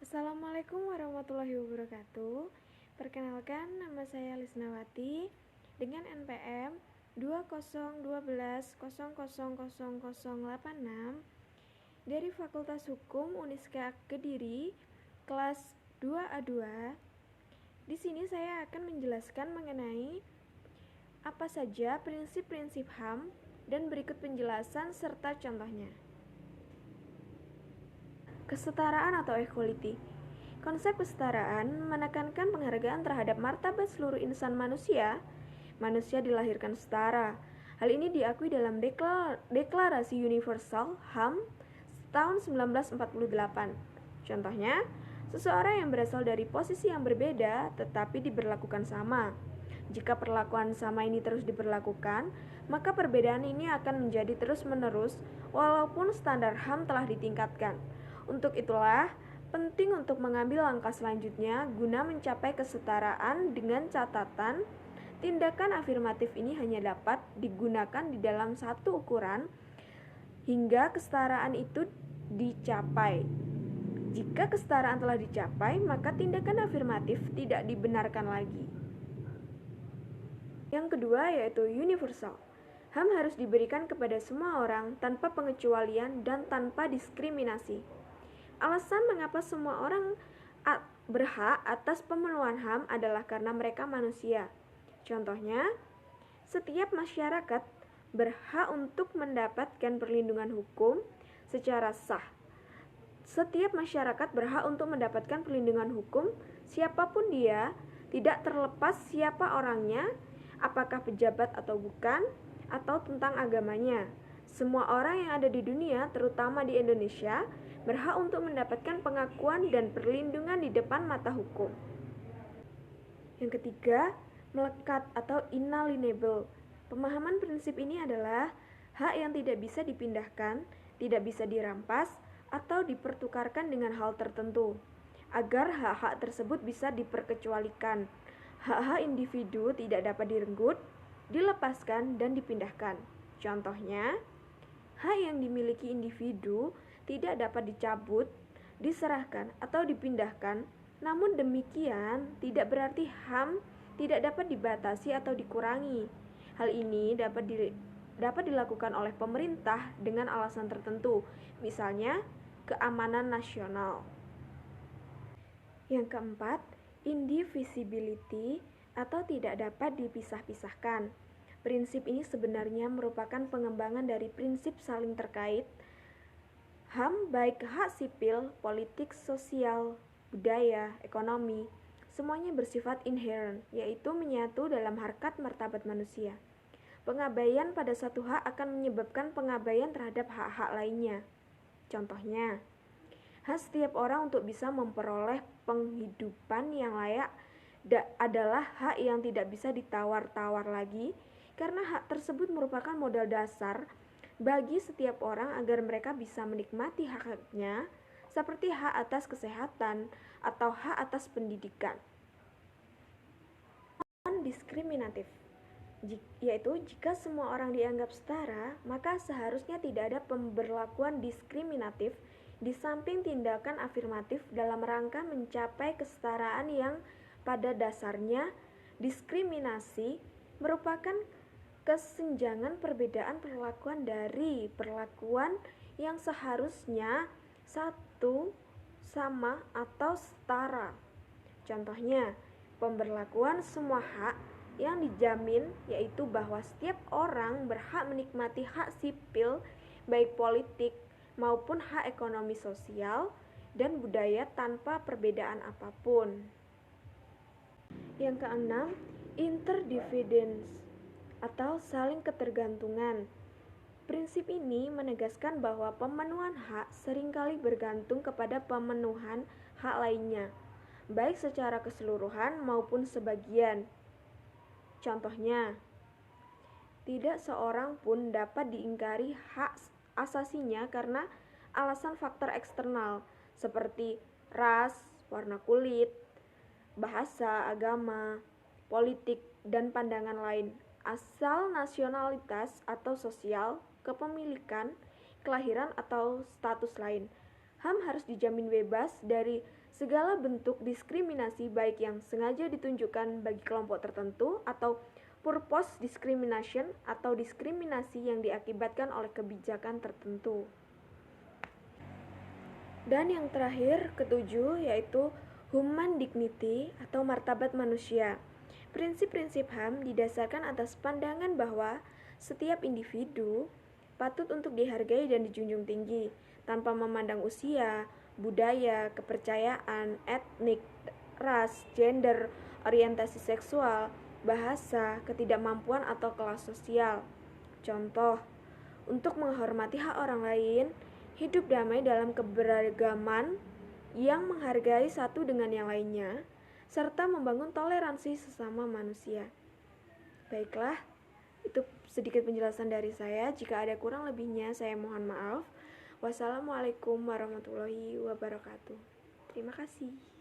Assalamualaikum warahmatullahi wabarakatuh. Perkenalkan, nama saya Lisnawati dengan NPM 2012000086 dari Fakultas Hukum Uniska Kediri, kelas 2A2. Di sini saya akan menjelaskan mengenai apa saja prinsip-prinsip HAM dan berikut penjelasan serta contohnya. Kesetaraan atau equality. Konsep kesetaraan menekankan penghargaan terhadap martabat seluruh insan manusia. Manusia dilahirkan setara. Hal ini diakui dalam Deklarasi Universal HAM tahun 1948. Contohnya, seseorang yang berasal dari posisi yang berbeda tetapi diberlakukan sama. Jika perlakuan sama ini terus diberlakukan, maka perbedaan ini akan menjadi terus-menerus walaupun standar HAM telah ditingkatkan. Untuk itulah, penting untuk mengambil langkah selanjutnya guna mencapai kesetaraan dengan catatan tindakan afirmatif ini hanya dapat digunakan di dalam satu ukuran hingga kesetaraan itu dicapai. Jika kesetaraan telah dicapai, maka tindakan afirmatif tidak dibenarkan lagi. Yang kedua yaitu universal. HAM harus diberikan kepada semua orang tanpa pengecualian dan tanpa diskriminasi. Alasan mengapa semua orang berhak atas pemenuhan HAM adalah karena mereka manusia. Contohnya, setiap masyarakat berhak untuk mendapatkan perlindungan hukum secara sah. Setiap masyarakat berhak untuk mendapatkan perlindungan hukum siapapun dia, tidak terlepas siapa orangnya, apakah pejabat atau bukan, atau tentang agamanya. Semua orang yang ada di dunia, terutama di Indonesia, berhak untuk mendapatkan pengakuan dan perlindungan di depan mata hukum. Yang ketiga, melekat atau inalienable. Pemahaman prinsip ini adalah hak yang tidak bisa dipindahkan, tidak bisa dirampas, atau dipertukarkan dengan hal tertentu, agar hak-hak tersebut bisa diperkecualikan. Hak-hak individu tidak dapat direnggut, dilepaskan, dan dipindahkan. Contohnya, hak yang dimiliki individu tidak dapat dicabut, diserahkan, atau dipindahkan. Namun demikian tidak berarti HAM tidak dapat dibatasi atau dikurangi. Hal ini dapat dilakukan oleh pemerintah dengan alasan tertentu, misalnya keamanan nasional. Yang keempat, indivisibility atau tidak dapat dipisah-pisahkan. Prinsip ini sebenarnya merupakan pengembangan dari prinsip saling terkait. HAM baik hak sipil, politik, sosial, budaya, ekonomi, semuanya bersifat inherent, yaitu menyatu dalam harkat martabat manusia. Pengabaian pada satu hak akan menyebabkan pengabaian terhadap hak-hak lainnya. Contohnya, hak setiap orang untuk bisa memperoleh penghidupan yang layak adalah hak yang tidak bisa ditawar-tawar lagi, karena hak tersebut merupakan modal dasar bagi setiap orang agar mereka bisa menikmati hak-haknya, seperti hak atas kesehatan atau hak atas pendidikan. Non-diskriminatif, yaitu jika semua orang dianggap setara, maka seharusnya tidak ada pemberlakuan diskriminatif di samping tindakan afirmatif dalam rangka mencapai kesetaraan yang pada dasarnya diskriminasi merupakan kesenjangan perbedaan perlakuan dari perlakuan yang seharusnya satu, sama, atau setara. Contohnya, pemberlakuan semua hak yang dijamin yaitu bahwa setiap orang berhak menikmati hak sipil baik politik maupun hak ekonomi sosial dan budaya tanpa perbedaan apapun. Yang keenam, interdependence atau saling ketergantungan. Prinsip ini menegaskan bahwa pemenuhan hak seringkali bergantung kepada pemenuhan hak lainnya, baik secara keseluruhan maupun sebagian. Contohnya, tidak seorang pun dapat diingkari hak asasinya karena alasan faktor eksternal seperti ras, warna kulit, bahasa, agama, politik, dan pandangan lain, asal nasionalitas atau sosial, kepemilikan, kelahiran, atau status lain. HAM harus dijamin bebas dari segala bentuk diskriminasi baik yang sengaja ditunjukkan bagi kelompok tertentu atau purpose discrimination atau diskriminasi yang diakibatkan oleh kebijakan tertentu. Dan yang terakhir, ketujuh, yaitu human dignity atau martabat manusia. Prinsip-prinsip HAM didasarkan atas pandangan bahwa setiap individu patut untuk dihargai dan dijunjung tinggi, tanpa memandang usia, budaya, kepercayaan, etnik, ras, gender, orientasi seksual, bahasa, ketidakmampuan, atau kelas sosial. Contoh, untuk menghormati hak orang lain, hidup damai dalam keberagaman yang menghargai satu dengan yang lainnya, serta membangun toleransi sesama manusia. Baiklah, itu sedikit penjelasan dari saya. Jika ada kurang lebihnya, saya mohon maaf. Wassalamualaikum warahmatullahi wabarakatuh. Terima kasih.